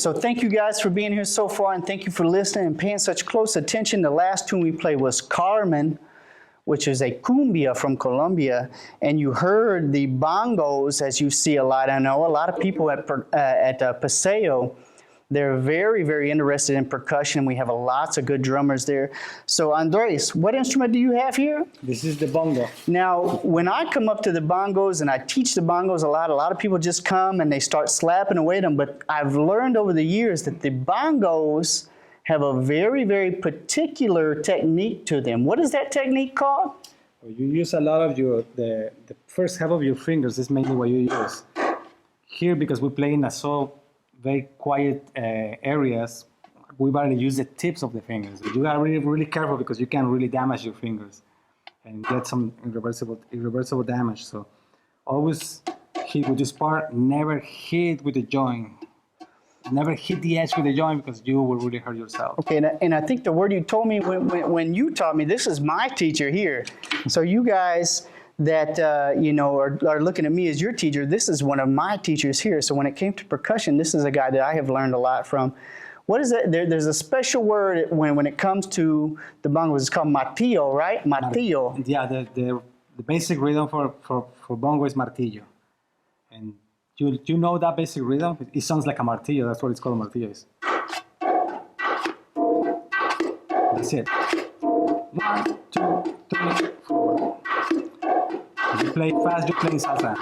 So thank you guys for being here so far, and thank you for listening and paying such close attention. The last tune we played was Carmen, which is a cumbia from Colombia, and you heard the bongos, as you see a lot. I know a lot of people at Paseo, they're very, very interested in percussion. We have lots of good drummers there. So Andres, what instrument do you have here? This is the bongo. Now, when I come up to the bongos and I teach the bongos a lot of people just come and they start slapping away at them, but I've learned over the years that the bongos have a very, very particular technique to them. What is that technique called? You use a lot of the first half of your fingers is mainly what you use. Here, because we play in very quiet areas, we rather use the tips of the fingers. You gotta be really careful because you can really damage your fingers and get some irreversible damage. So always hit with this part, never hit with the joint. Never hit the edge with the joint because you will really hurt yourself. Okay, and I think the word you told me when you taught me, this is my teacher here. So you guys that you know are looking at me as your teacher, this is one of my teachers here. So when it came to percussion, this is a guy that I have learned a lot from. What is it? There's a special word when it comes to the bongos. It's called martillo, right? Martillo. Yeah, the basic rhythm for bongo is martillo. And you know that basic rhythm? It sounds like a martillo. That's what it's called, martillo is. That's it. 1, 2, 3, 4. If you play fast, you play salsa.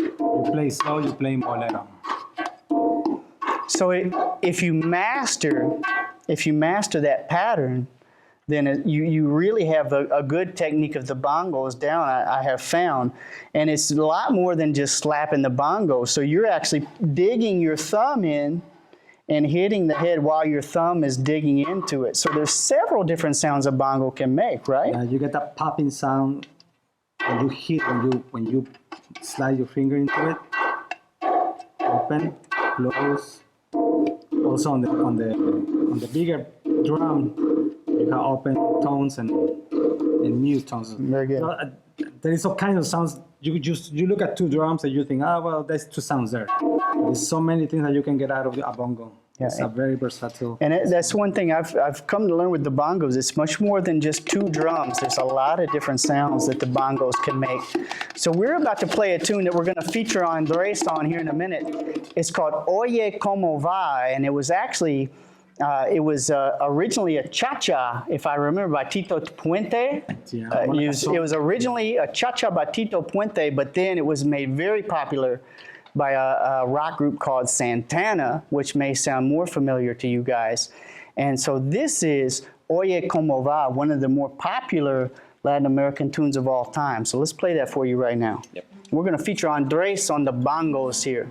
You play slow, you play bolero. So if you master that pattern, then you really have a good technique of the bongos down, I have found. And it's a lot more than just slapping the bongo. So you're actually digging your thumb in and hitting the head while your thumb is digging into it. So there's several different sounds a bongo can make, right? You get that popping sound when you hit, when you slide your finger into it. Open, close. Also on the bigger drum, you have open tones and mute tones. Very good. So, there is all kinds of sounds. You look at 2 drums and you think, oh well, there's 2 sounds there. There's so many things that you can get out of a bongo. Yeah, it's a very versatile. And that's one thing I've come to learn with the bongos. It's much more than just 2 drums. There's a lot of different sounds that the bongos can make. So we're about to play a tune that we're going to feature Andres on here in a minute. It's called Oye Como Va, and it was actually originally a cha-cha, if I remember, by Tito Puente. It was originally a cha-cha by Tito Puente, but then it was made very popular by a rock group called Santana, which may sound more familiar to you guys. And so this is Oye Como Va, one of the more popular Latin American tunes of all time. So let's play that for you right now. Yep. We're going to feature Andres on the bongos here.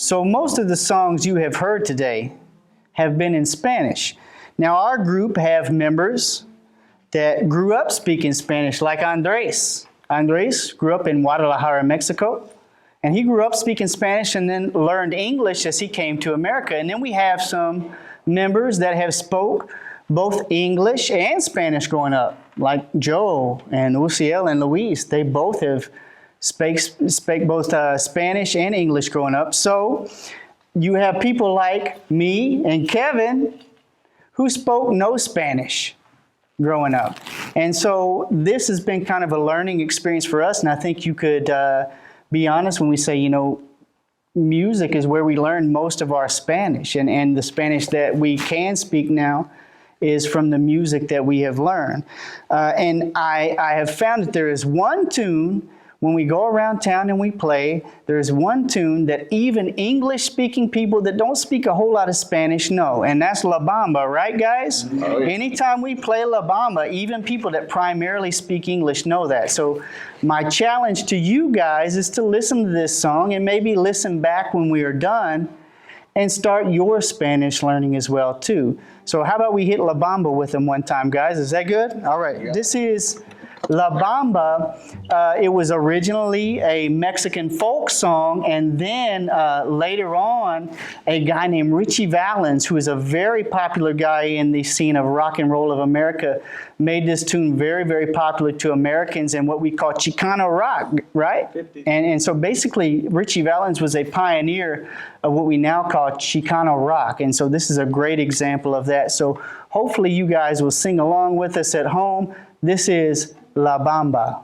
So most of the songs you have heard today have been in Spanish. Now our group have members that grew up speaking Spanish, like Andres. Andres grew up in Guadalajara, Mexico, and he grew up speaking Spanish and then learned English as he came to America. And then we have some members that have spoke both English and Spanish growing up, like Joe and Uciel and Luis. They both have spake both Spanish and English growing up. So you have people like me and Kevin who spoke no Spanish growing up. And so this has been kind of a learning experience for us. And I think you could be honest when we say, you know, music is where we learn most of our Spanish. And the Spanish that we can speak now is from the music that we have learned. And I have found that there is one tune when we go around town and we play, there's one tune that even English-speaking people that don't speak a whole lot of Spanish know, and that's La Bamba, right, guys? Oh, yeah. Anytime we play La Bamba, even people that primarily speak English know that. So my challenge to you guys is to listen to this song and maybe listen back when we are done and start your Spanish learning as well, too. So how about we hit La Bamba with them one time, guys? Is that good? All right. Yeah. This is La Bamba. It was originally a Mexican folk song, and then later on, a guy named Richie Valens, who is a very popular guy in the scene of rock and roll of America, made this tune very, very popular to Americans and what we call Chicano rock, right? And so basically, Richie Valens was a pioneer of what we now call Chicano rock, and so this is a great example of that. So hopefully you guys will sing along with us at home. This is La Bamba.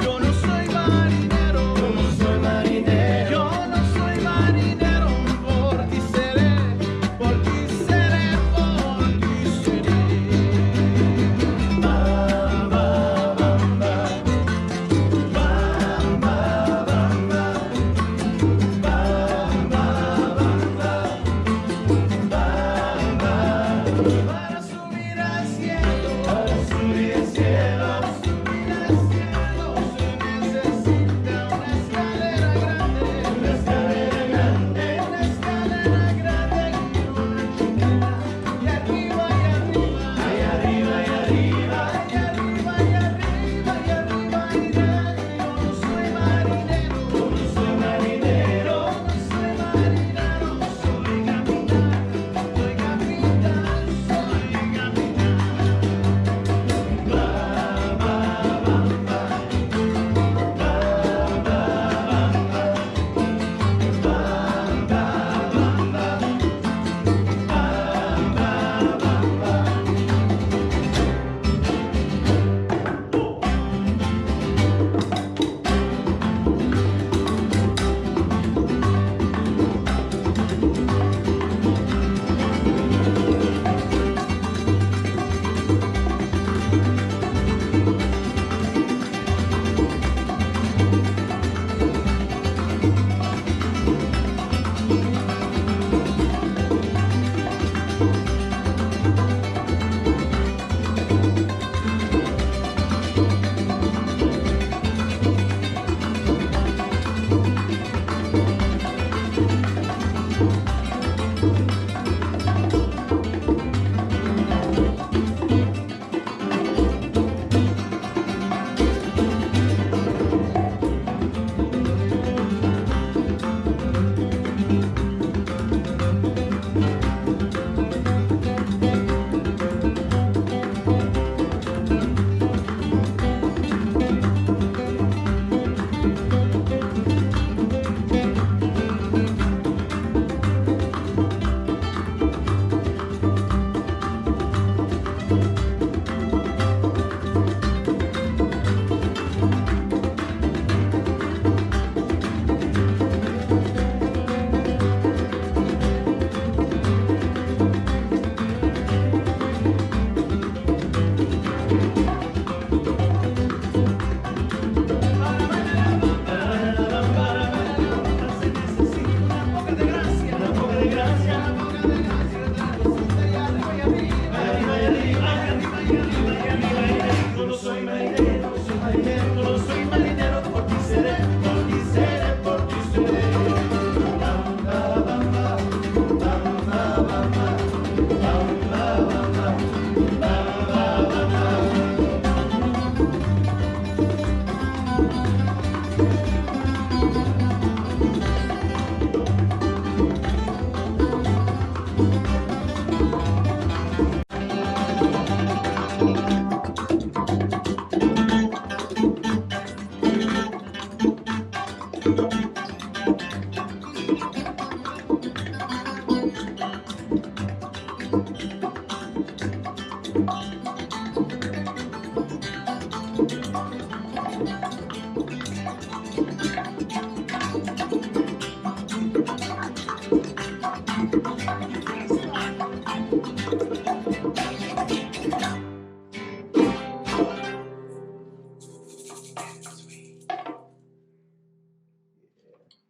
Yo no soy marinero,